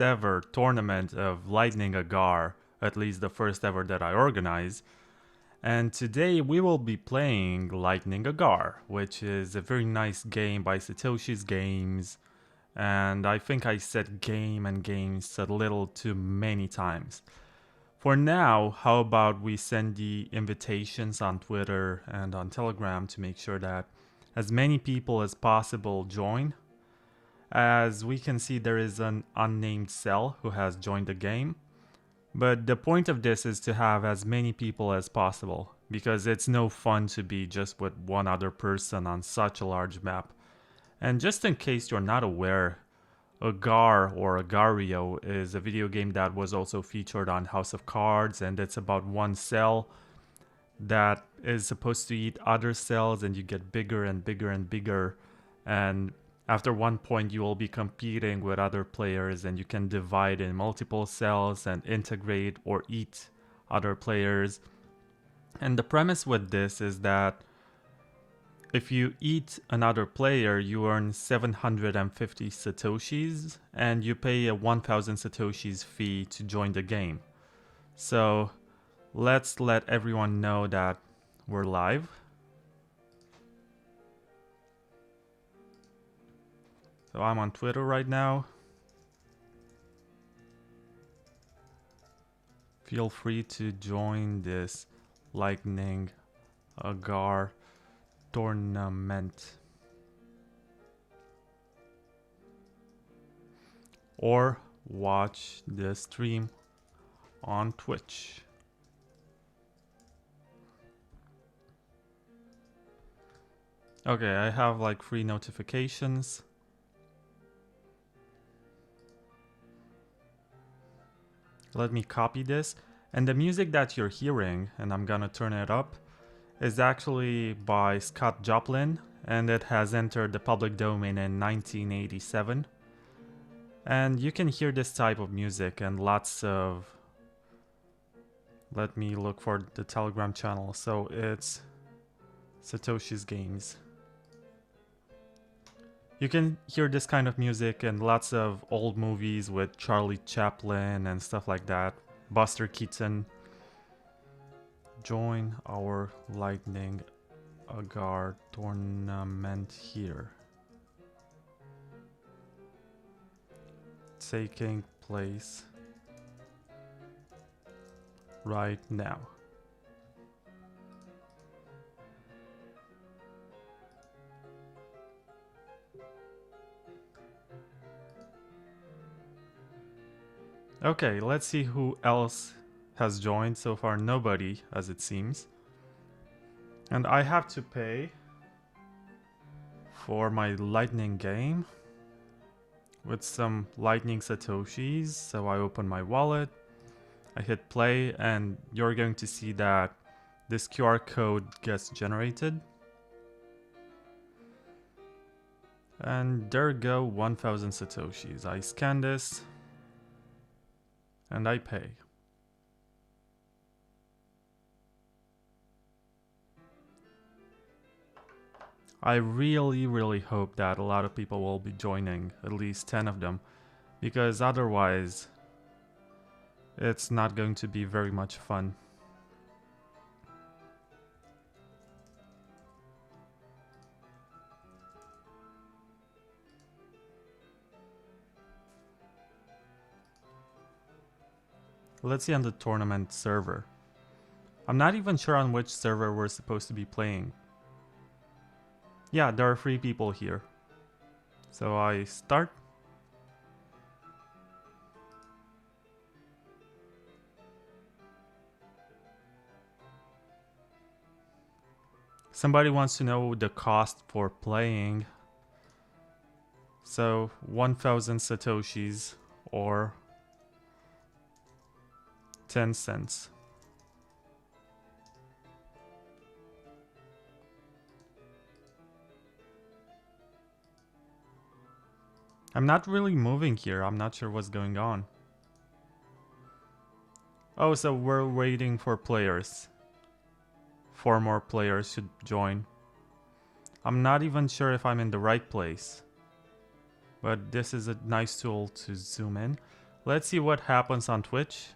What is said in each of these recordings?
ever tournament of Lightning Agar, at least the first ever that I organized. And today we will be playing Lightning Agar, which is a very nice game by Satoshi's Games. And I think I said game and games a little too many times. For now, how about we send the invitations on Twitter and on Telegram to make sure that as many people as possible join. As we can see, there is an unnamed cell who has joined the game. But the point of this is to have as many people as possible, because it's no fun to be just with one other person on such a large map. And just in case you're not aware, Agar or Agario is a video game that was also featured on House of Cards, and it's about one cell that is supposed to eat other cells, and you get bigger and bigger and bigger, and after one point you will be competing with other players, and you can divide in multiple cells and integrate or eat other players. And the premise with this is that if you eat another player, you earn 750 satoshis, and you pay a 1000 satoshis fee to join the game. So let's let everyone know that we're live. So I'm on Twitter right now. Feel free to join this Lightning Agar tournament. Or watch the stream on Twitch. Okay, I have like 3 notifications. Let me copy this. And the music that you're hearing, and I'm gonna turn it up, is actually by Scott Joplin, and it has entered the public domain in 1987. And you can hear this type of music and lots of... Let me look for the Telegram channel. So it's Satoshi's Games. You can hear this kind of music in lots of old movies with Charlie Chaplin and stuff like that. Buster Keaton. Join our Lightning Agar tournament here. Taking place right now. Okay, let's see who else has joined. So far nobody, as it seems. And I have to pay for my lightning game with some lightning satoshis. So I open my wallet, I hit play, and you're going to see that this QR code gets generated. And there go 1000 satoshis. I scan this and I pay. I really hope that a lot of people will be joining, at least 10 of them, because otherwise it's not going to be very much fun. Let's see on the tournament server. I'm not even sure on which server we're supposed to be playing. Yeah, there are 3 people here. So I start. Somebody wants to know the cost for playing. So 1000 satoshis or 10 cents. I'm not really moving here. I'm not sure what's going on. Oh, so we're waiting for players. 4 more players should join. I'm not even sure if I'm in the right place. But this is a nice tool to zoom in. Let's see what happens on Twitch.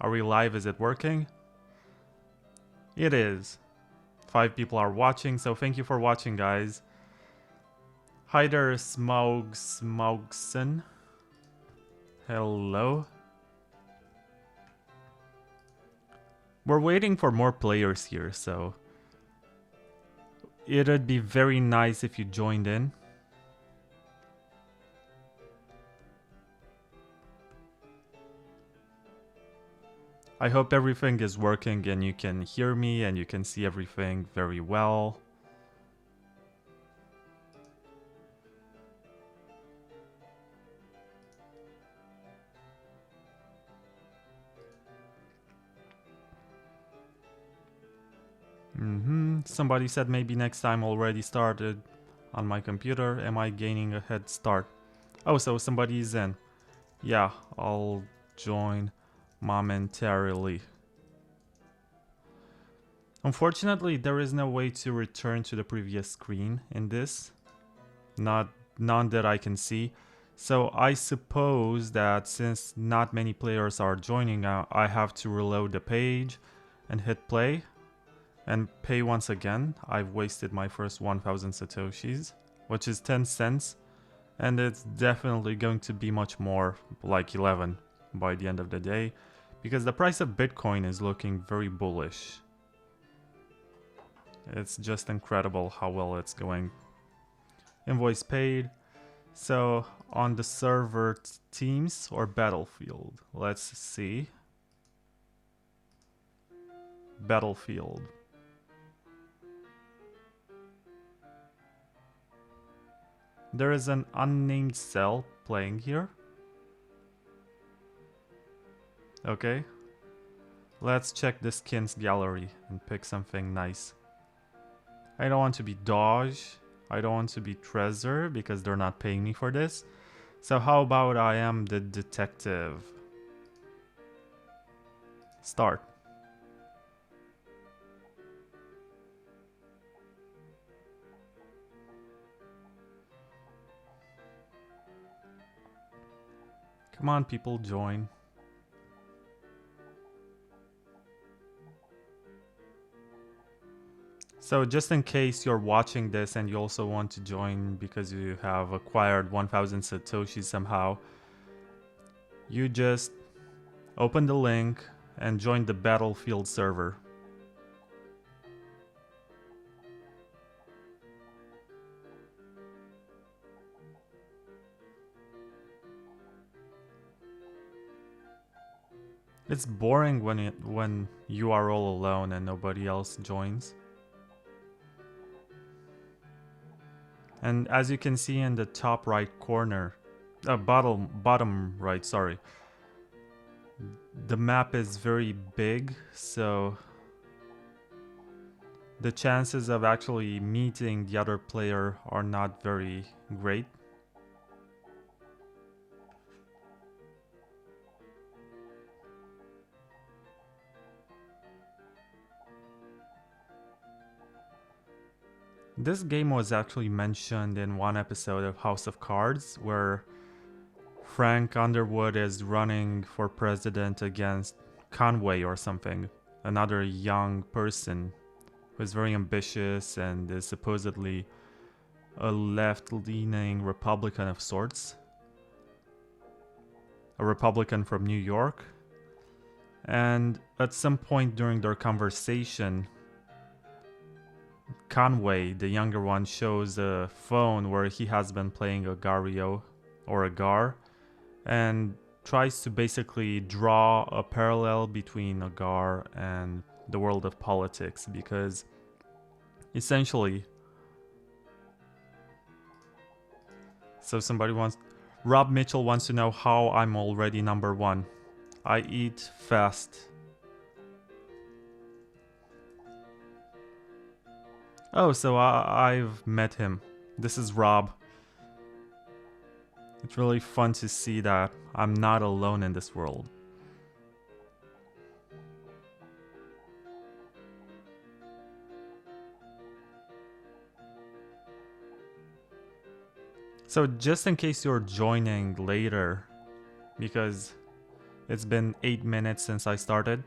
Are we live? Is it working? It is. 5 people are watching, so thank you for watching, guys. Hi there, Smogson. Hello. We're waiting for more players here, so it'd be very nice if you joined in. I hope everything is working and you can hear me and you can see everything very well. Somebody said maybe next time already started on my computer. Am I gaining a head start? Oh, so somebody's in. Yeah, I'll join momentarily. Unfortunately, there is no way to return to the previous screen in this. None that I can see. So I suppose that since not many players are joining, I have to reload the page and hit play and pay once again. I've wasted my first 1000 satoshis, which is 10 cents, and it's definitely going to be much more, like 11 by the end of the day, because the price of Bitcoin is looking very bullish. It's just incredible how well it's going. Invoice paid. So on the server, Teams or Battlefield? Let's see. Battlefield. There is an unnamed cell playing here. Okay. Let's check the skins gallery and pick something nice. I don't want to be Dodge. I don't want to be Trezor because they're not paying me for this. So how about I am the detective? Start. Come on, people, join. So just in case you're watching this and you also want to join because you have acquired 1000 satoshi somehow, you just open the link and join the Battlefield server. It's boring when you are all alone and nobody else joins. And as you can see in the top right corner, bottom right, sorry. The map is very big, so the chances of actually meeting the other player are not very great. This game was actually mentioned in one episode of House of Cards, where Frank Underwood is running for president against Conway or something, another young person who is very ambitious and is supposedly a left-leaning Republican of sorts. A Republican from New York. And at some point during their conversation, Conway, the younger one, shows a phone where he has been playing Agario or Agar and tries to basically draw a parallel between Agar and the world of politics, because essentially, Rob Mitchell wants to know how I'm already number 1. I eat fast. Oh, so I've met him. This is Rob. It's really fun to see that I'm not alone in this world. So just in case you're joining later, because it's been 8 minutes since I started.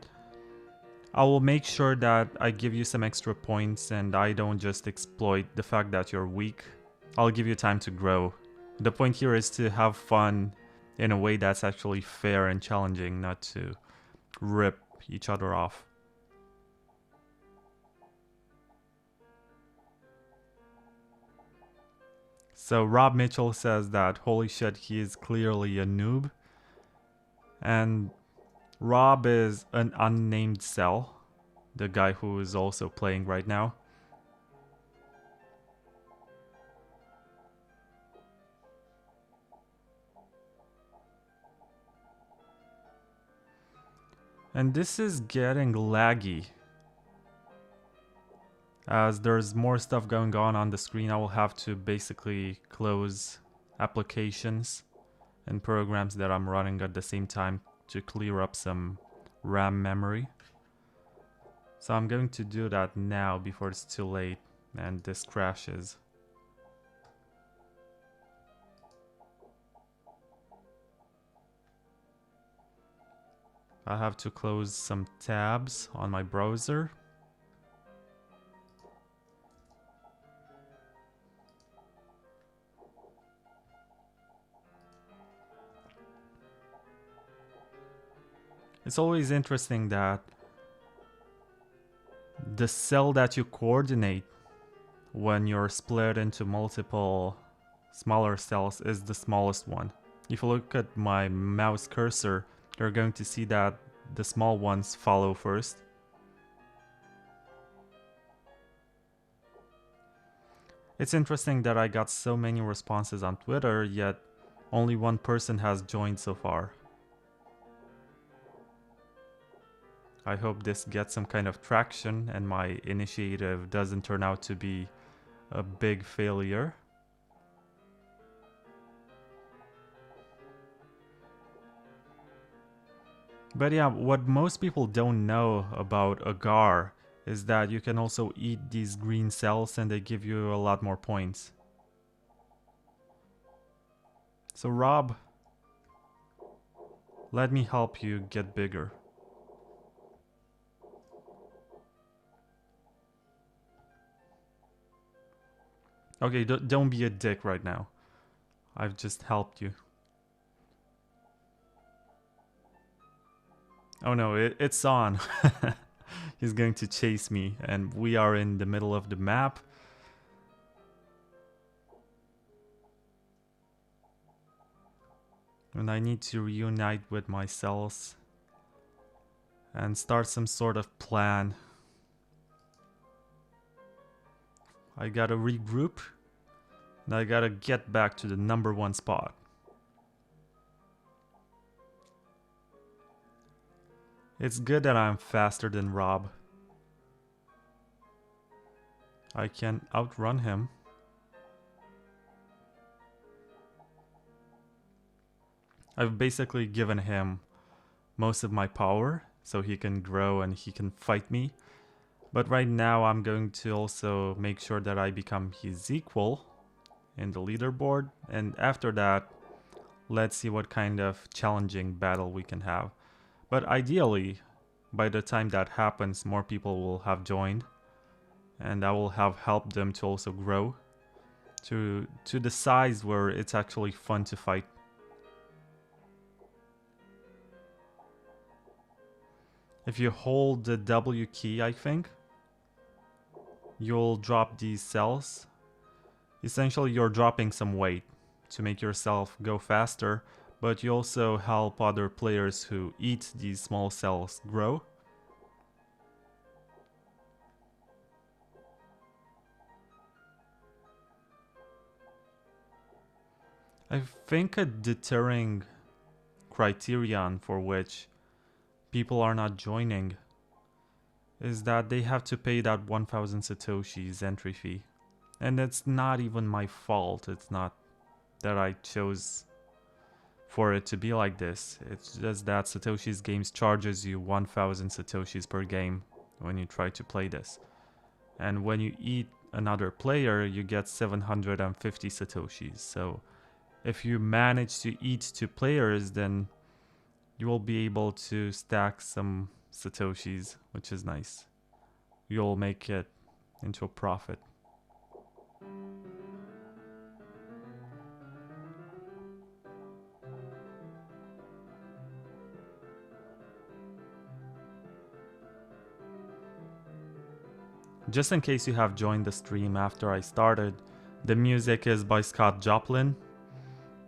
I will make sure that I give you some extra points and I don't just exploit the fact that you're weak. I'll give you time to grow. The point here is to have fun in a way that's actually fair and challenging, not to rip each other off. So Rob Mitchell says that holy shit, he is clearly a noob. And Rob is an unnamed cell, the guy who is also playing right now. And this is getting laggy. As there's more stuff going on the screen, I will have to basically close applications and programs that I'm running at the same time to clear up some RAM memory. So I'm going to do that now before it's too late and this crashes. I have to close some tabs on my browser. It's always interesting that the cell that you coordinate when you're split into multiple smaller cells is the smallest one. If you look at my mouse cursor, you're going to see that the small ones follow first. It's interesting that I got so many responses on Twitter, yet only one person has joined so far. I hope this gets some kind of traction and my initiative doesn't turn out to be a big failure. But yeah, what most people don't know about Agar is that you can also eat these green cells and they give you a lot more points. So Rob, let me help you get bigger. Okay, don't be a dick right now. I've just helped you. Oh no, it's on. He's going to chase me and we are in the middle of the map. And I need to reunite with my cells and start some sort of plan. I gotta regroup and I gotta get back to the #1 spot. It's good that I'm faster than Rob. I can outrun him. I've basically given him most of my power so he can grow and he can fight me. But right now I'm going to also make sure that I become his equal in the leaderboard. And after that, let's see what kind of challenging battle we can have. But ideally, by the time that happens, more people will have joined. And I will have helped them to also grow to the size where it's actually fun to fight. If you hold the W key, I think, you'll drop these cells. Essentially, you're dropping some weight to make yourself go faster, but you also help other players who eat these small cells grow. I think a deterring criterion for which people are not joining is that they have to pay that 1000 satoshis entry fee. And it's not even my fault. It's not that I chose for it to be like this. It's just that Satoshi's Games charges you 1000 satoshis per game when you try to play this. And when you eat another player, you get 750 satoshis. So if you manage to eat 2 players, then you will be able to stack some Satoshis, which is nice. You'll make it into a profit. Just in case you have joined the stream after I started, the music is by Scott Joplin,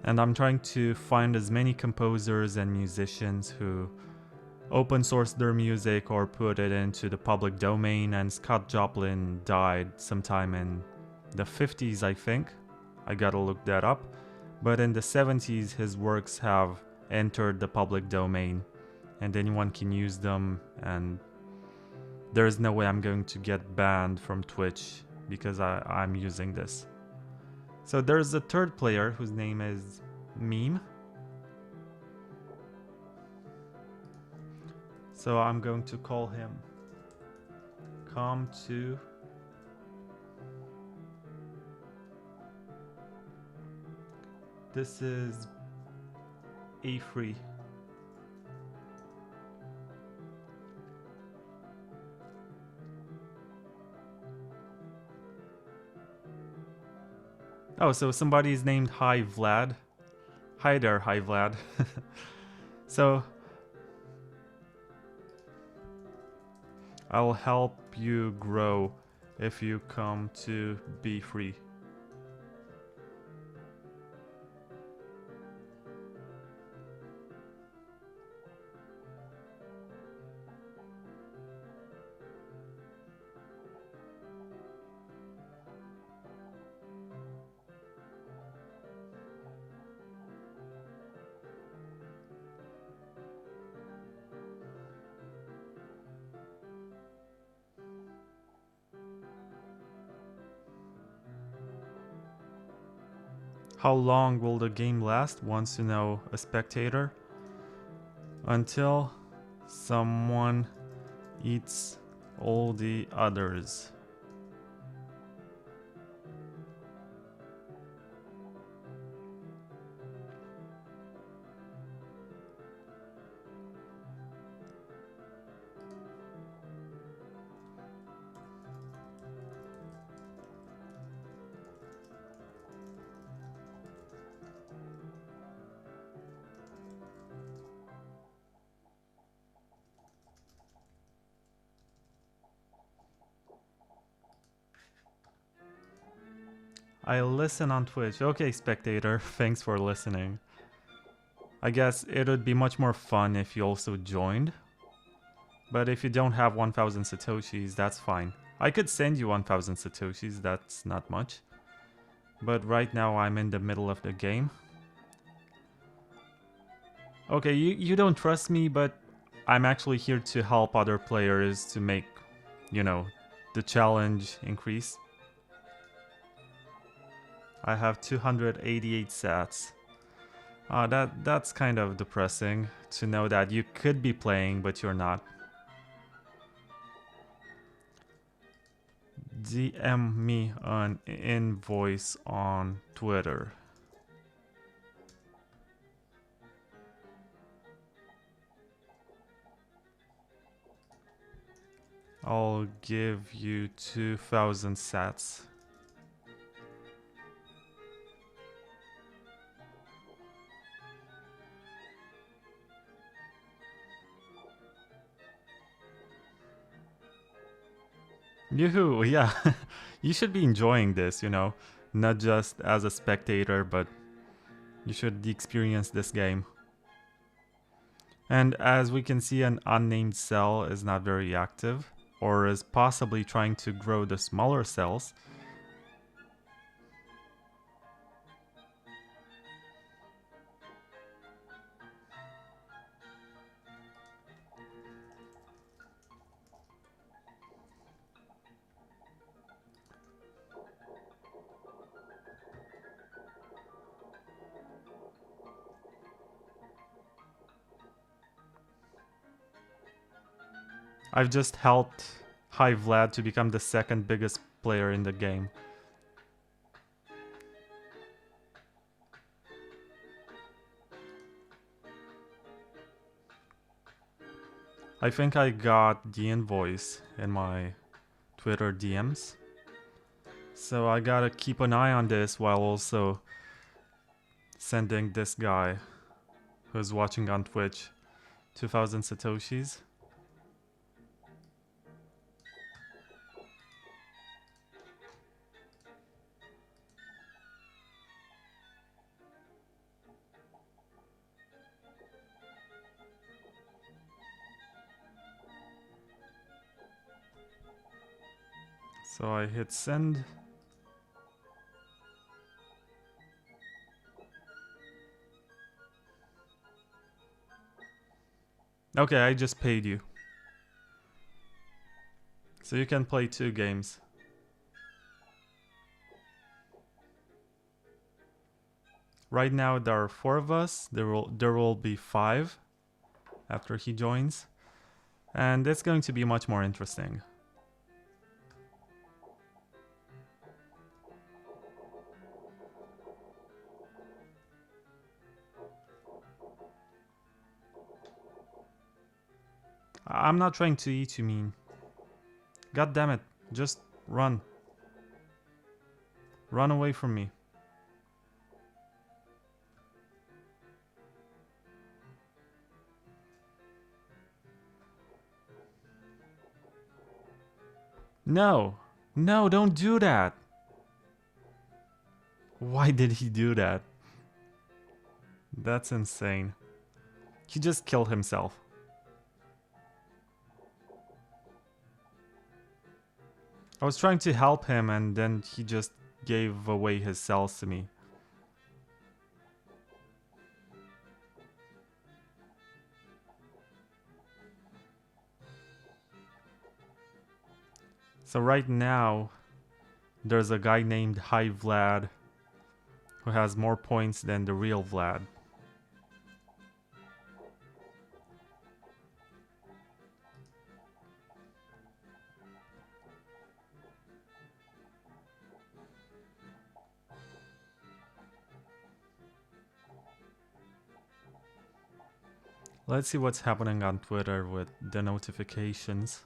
and I'm trying to find as many composers and musicians who open source their music or put it into the public domain, and Scott Joplin died sometime in the 50s, I think. I gotta look that up. But in the 70s, his works have entered the public domain, and anyone can use them, and there's no way I'm going to get banned from Twitch because I'm using this. So there's a third player whose name is Meme. So I'm going to call him Come to This is A free. Oh, so somebody is named Hi Vlad. Hi there, Hi Vlad. So I'll help you grow if you come to be free. How long will the game last? Wants to know a spectator. Until someone eats all the others. I listen on Twitch. Okay, spectator, thanks for listening. I guess it would be much more fun if you also joined. But if you don't have 1000 Satoshis, that's fine. I could send you 1000 Satoshis, that's not much. But right now I'm in the middle of the game. Okay, you don't trust me, but I'm actually here to help other players to make, you know, the challenge increase. I have 288 sats. That's kind of depressing to know that you could be playing, but you're not. DM me an invoice on Twitter. I'll give you 2000 sats. Yoo-hoo, yeah. You should be enjoying this, you know. Not just as a spectator, but you should experience this game. And as we can see, an unnamed cell is not very active, or is possibly trying to grow the smaller cells. I've just helped Hi Vlad to become the second biggest player in the game. I think I got the invoice in my Twitter DMs. So I gotta keep an eye on this while also sending this guy who's watching on Twitch 2000 Satoshis. So I hit send. Okay, I just paid you. So you can play 2 games. Right now there are 4 of us. There will be 5 after he joins. And it's going to be much more interesting. I'm not trying to eat, you mean. God damn it. Just run. Run away from me. No. No, don't do that. Why did he do that? That's insane. He just killed himself. I was trying to help him and then he just gave away his cells to me. So right now, there's a guy named Hi Vlad who has more points than the real Vlad. Let's see what's happening on Twitter with the notifications.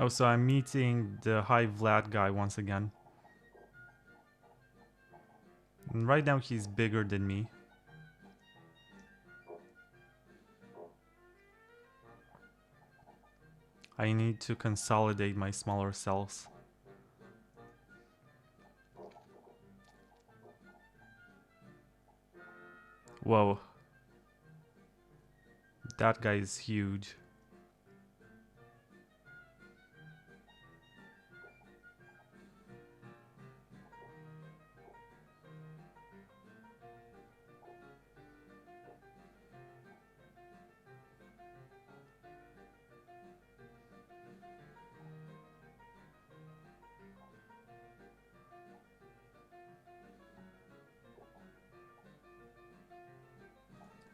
Oh, so I'm meeting the Hi Vlad guy once again. And right now he's bigger than me. I need to consolidate my smaller cells. Whoa. That guy is huge.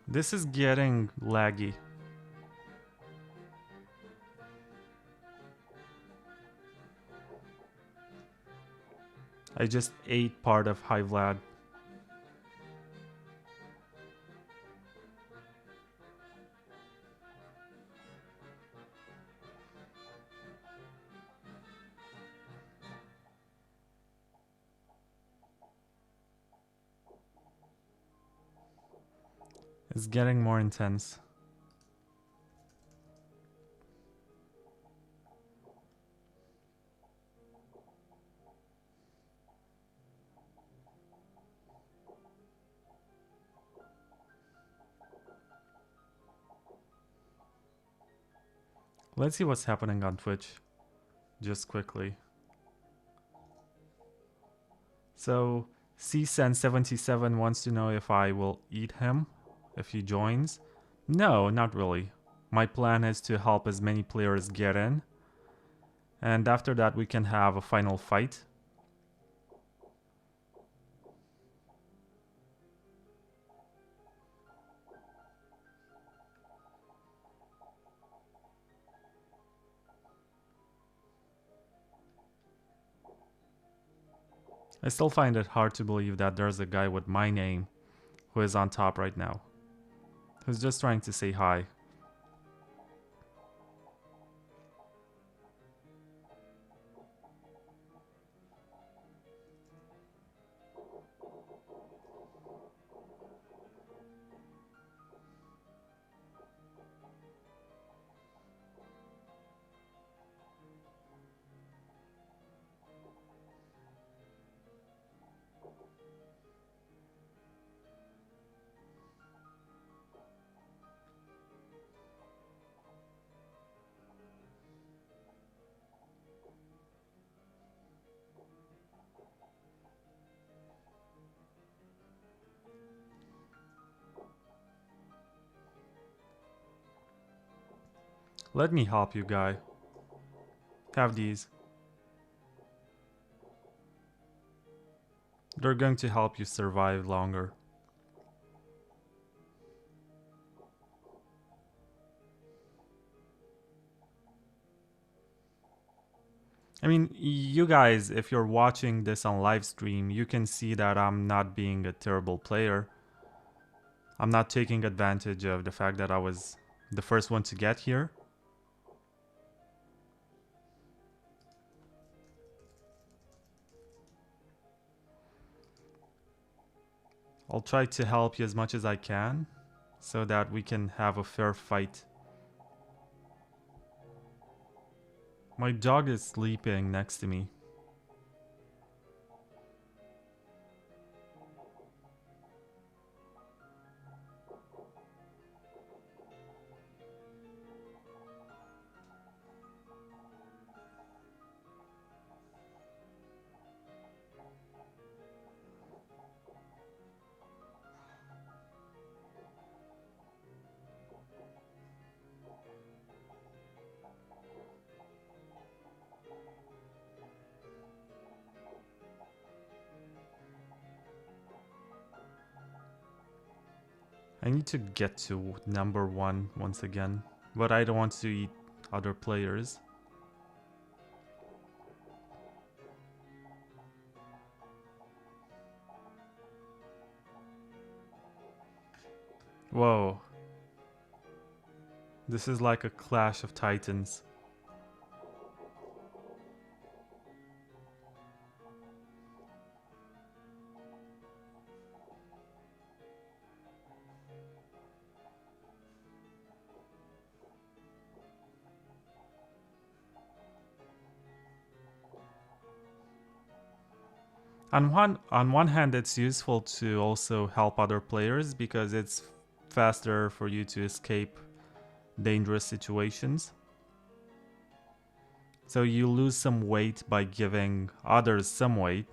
This is getting laggy. I just ate part of Hi Vlad. It's getting more intense. Let's see what's happening on Twitch. Just quickly. So, CSen77 wants to know if I will eat him if he joins. No, not really. My plan is to help as many players get in, and after that we can have a final fight. I still find it hard to believe that there's a guy with my name who is on top right now, who's just trying to say hi. Let me help you, guy. Have these. They're going to help you survive longer. I mean, you guys, if you're watching this on live stream, you can see that I'm not being a terrible player. I'm not taking advantage of the fact that I was the first one to get here. I'll try to help you as much as I can so that we can have a fair fight. My dog is sleeping next to me. I need to get to number 1 once again, but I don't want to eat other players. Whoa. This is like a clash of titans. On one hand, it's useful to also help other players because it's faster for you to escape dangerous situations. So you lose some weight by giving others some weight,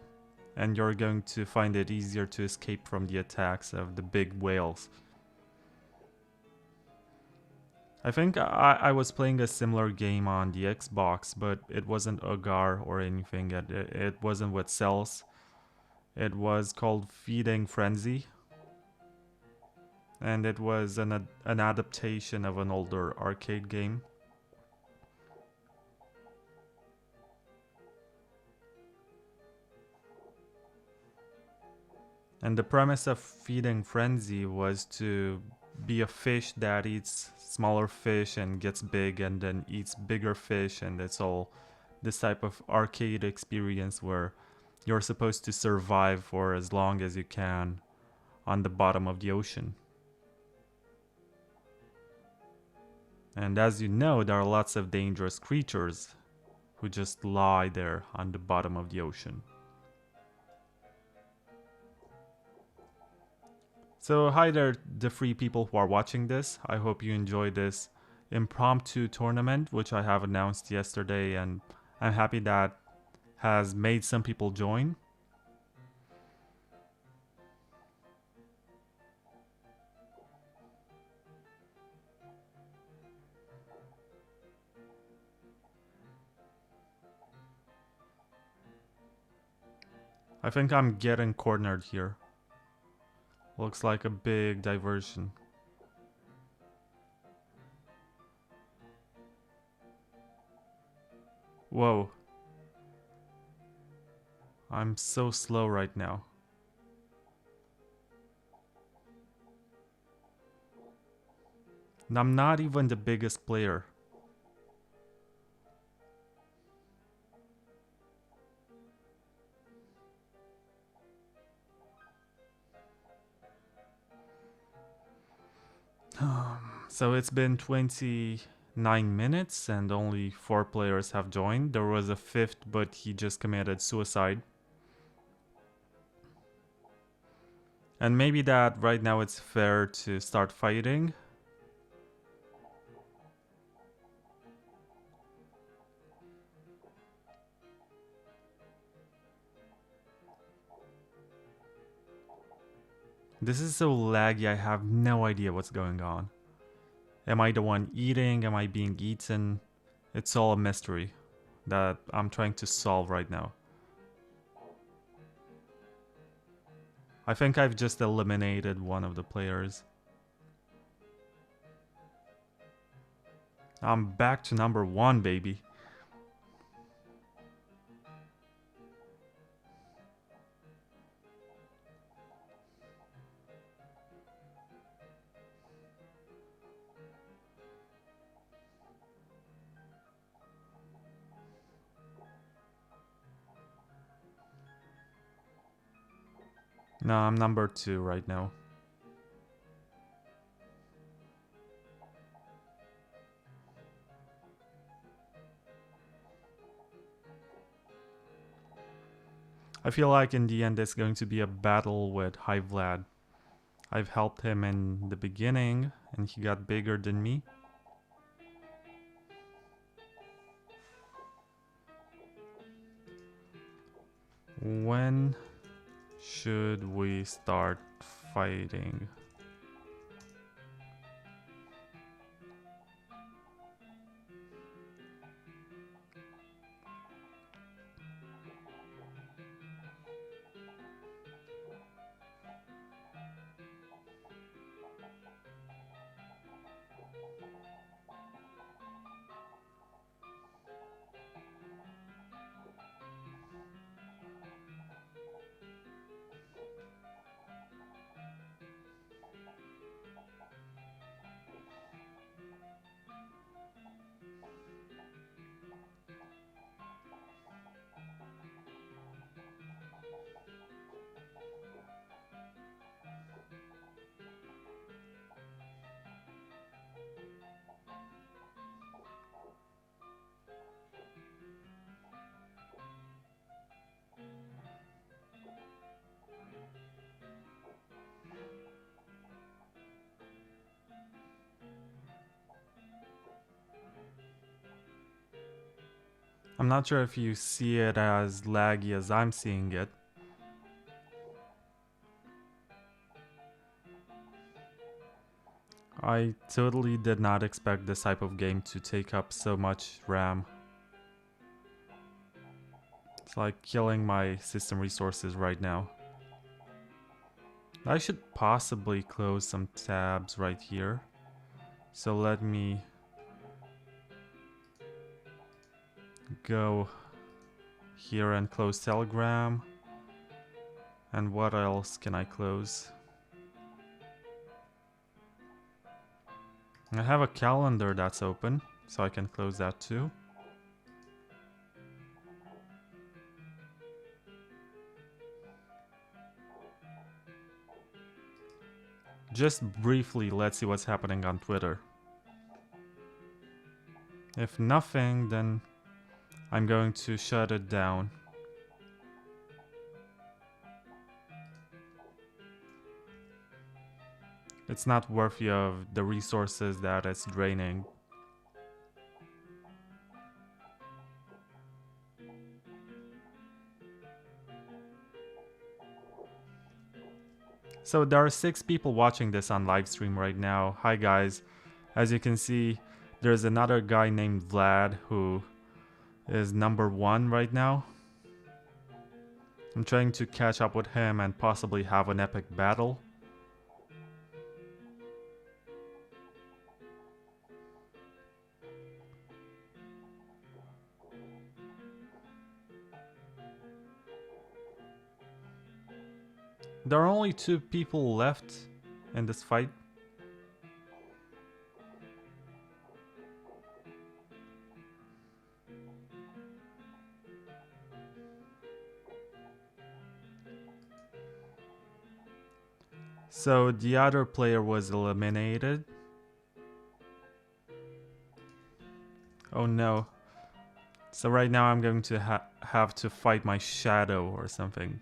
and you're going to find it easier to escape from the attacks of the big whales. I think I was playing a similar game on the Xbox, but it wasn't Agar or anything. It wasn't with cells. It was called Feeding Frenzy. And it was an adaptation of an older arcade game. And the premise of Feeding Frenzy was to be a fish that eats smaller fish and gets big and then eats bigger fish, and it's all this type of arcade experience where you're supposed to survive for as long as you can on the bottom of the ocean. And as you know, there are lots of dangerous creatures who just lie there on the bottom of the ocean. So hi there, the free people who are watching this. I hope you enjoyed this impromptu tournament, which I have announced yesterday, and I'm happy that has made some people join. I think I'm getting cornered here. Looks like a big diversion. Whoa. I'm so slow right now. And I'm not even the biggest player. So it's been 29 minutes and only 4 players have joined. There was a 5th, but he just committed suicide. And maybe that right now it's fair to start fighting. This is so laggy, I have no idea what's going on. Am I the one eating? Am I being eaten? It's all a mystery that I'm trying to solve right now. I think I've just eliminated one of the players. I'm back to number 1, baby. No, I'm number 2 right now. I feel like in the end it's going to be a battle with High Vlad. I've helped him in the beginning and he got bigger than me. When should we start fighting? I'm not sure if you see it as laggy as I'm seeing it. I totally did not expect this type of game to take up so much RAM. It's like killing my system resources right now. I should possibly close some tabs right here. So let me go here and close Telegram. And what else can I close? I have a calendar that's open, so I can close that too. Just briefly, let's see what's happening on Twitter. If nothing, then I'm going to shut it down. It's not worthy of the resources that it's draining. So there are 6 people watching this on livestream right now. Hi guys. As you can see, there's another guy named Vlad who is number 1 right now. I'm trying to catch up with him and possibly have an epic battle. There are only 2 people left in this fight. So the other player was eliminated. Oh no. So right now I'm going to have to fight my shadow or something.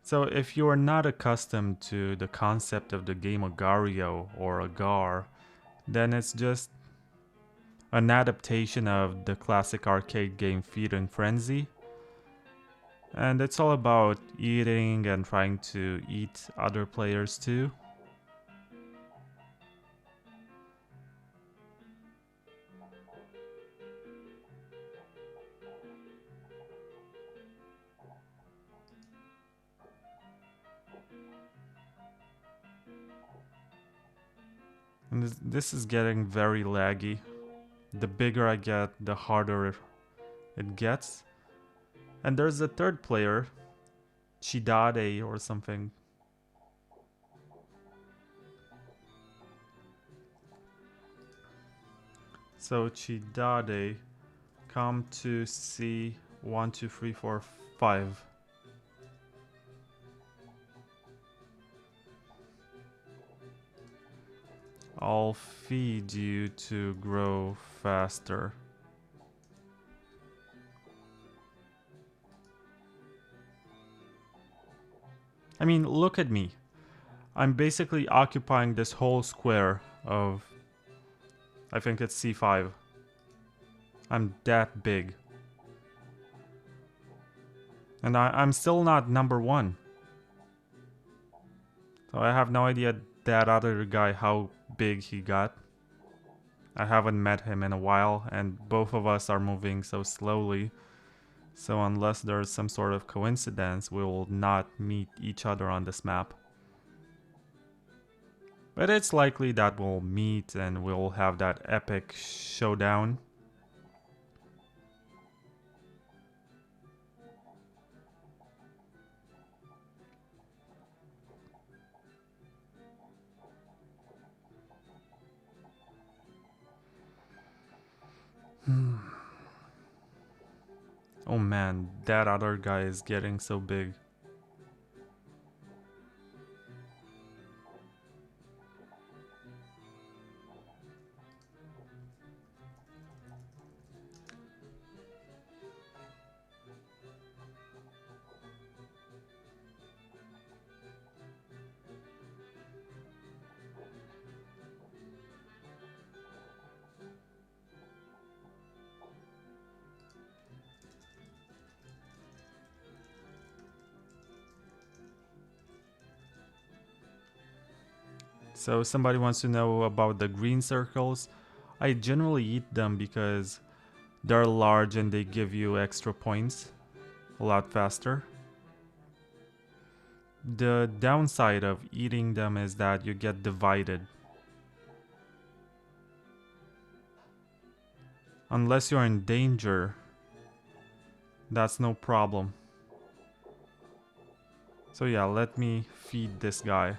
So if you are not accustomed to the concept of the game Agario or Agar, then it's just an adaptation of the classic arcade game Feed and Frenzy. And it's all about eating and trying to eat other players too. And this is getting very laggy. The bigger I get, the harder it gets. And there's a third player, Chidade or something. So Chidade, come to C 1, 2, 3, 4, 5. I'll feed you to grow faster. I mean, look at me. I'm basically occupying this whole square of, I think it's C5. I'm that big. And I'm still not number 1. So I have no idea that other guy how big he got. I haven't met him in a while, and both of us are moving so slowly. So unless there's some sort of coincidence, we will not meet each other on this map. But it's likely that we'll meet and we'll have that epic showdown. Oh man, that other guy is getting so big. So somebody wants to know about the green circles. I generally eat them because they're large and they give you extra points a lot faster. The downside of eating them is that you get divided. Unless you're in danger, that's no problem. So yeah, let me feed this guy.